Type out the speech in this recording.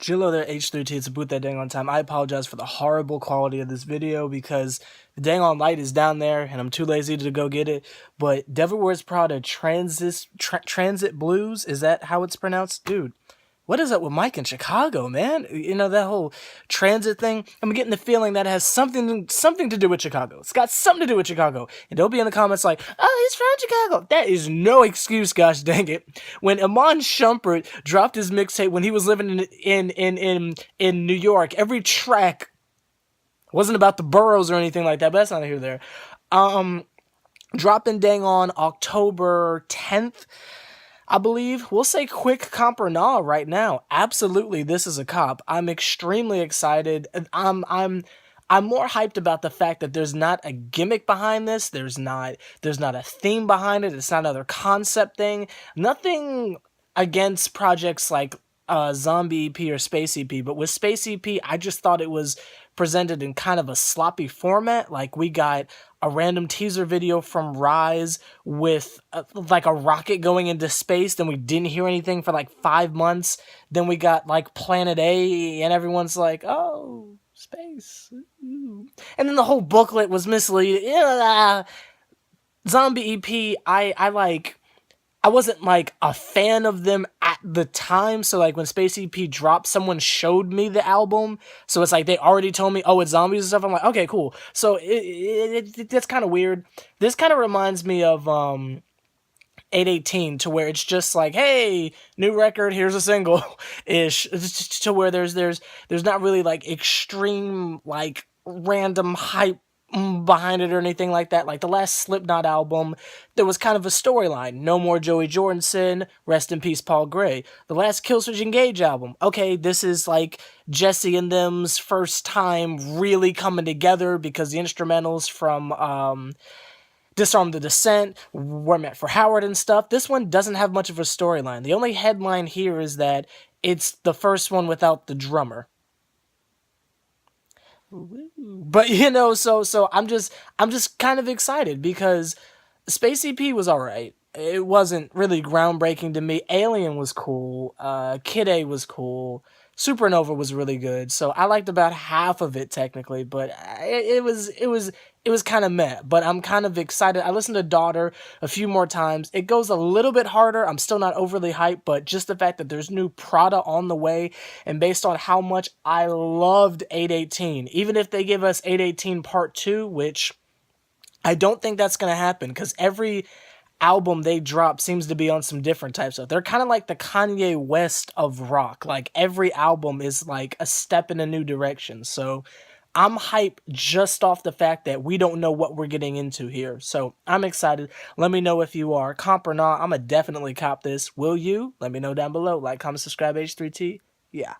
Jillo there, H+III+T, it's a boot that dang on time. I apologize for the horrible quality of this video because the dang on light is down there and I'm too lazy to go get it. But Devil Wears Prada Transit Blues, is that how it's pronounced? Dude, what is up with Mike in Chicago, man? You know, that whole transit thing? I'm getting the feeling that it has something to do with Chicago. It's got something to do with Chicago. And don't be in the comments like, oh, he's from Chicago. That is no excuse, gosh dang it. When Iman Shumpert dropped his mixtape when he was living in New York, every track wasn't about the boroughs or anything like that, but that's not here or there. Dropping dang on October 10th. I believe we'll say quick comp or nah right now. Absolutely, this is a cop. I'm extremely excited. I'm more hyped about the fact that there's not a gimmick behind this. There's not a theme behind it. It's not another concept thing. Nothing against projects like Zombie EP or Space EP, but with Space EP, I just thought it was presented in kind of a sloppy format. Like, we got a random teaser video from Rise with like a rocket going into space, then we didn't hear anything for like 5 months. Then we got like Planet A, and everyone's like, oh, space. Ooh. And then the whole booklet was misleading. Zombie EP, I wasn't like a fan of them at the time, so like when Space EP dropped, someone showed me the album, so it's like they already told me, oh, it's zombies and stuff. I'm like, okay, cool. So that's kind of weird. This kind of reminds me of 818, to where it's just like, hey, new record, here's a single ish, to where there's not really like extreme like random hype behind it or anything like that. Like the last Slipknot album, there was kind of a storyline. No more Joey Jordison, rest in peace Paul Gray. The last Killswitch Engage album, okay, this is like Jesse and them's first time really coming together, because the instrumentals from Disarm the Descent were meant for Howard and stuff. This one doesn't have much of a storyline. The only headline here is that it's the first one without the drummer. But you know, so I'm just kind of excited because Space EP was alright. It wasn't really groundbreaking to me. Alien was cool. Kid A was cool. Supernova was really good. So I liked about half of it technically, but it was kind of meh. But I'm kind of excited. I listened to Daughter a few more times. It goes a little bit harder. I'm still not overly hyped, but just the fact that there's new Prada on the way, and based on how much I loved 818, even if they give us 818 Part 2, which I don't think that's going to happen, because every album they drop seems to be on some different types of. They're kind of like the Kanye West of rock. Like, every album is like a step in a new direction. So I'm hyped just off the fact that we don't know what we're getting into here. So I'm excited. Let me know if you are. Comp or not, I'm going to definitely cop this. Will you? Let me know down below. Like, comment, subscribe, H+III+T. Yeah.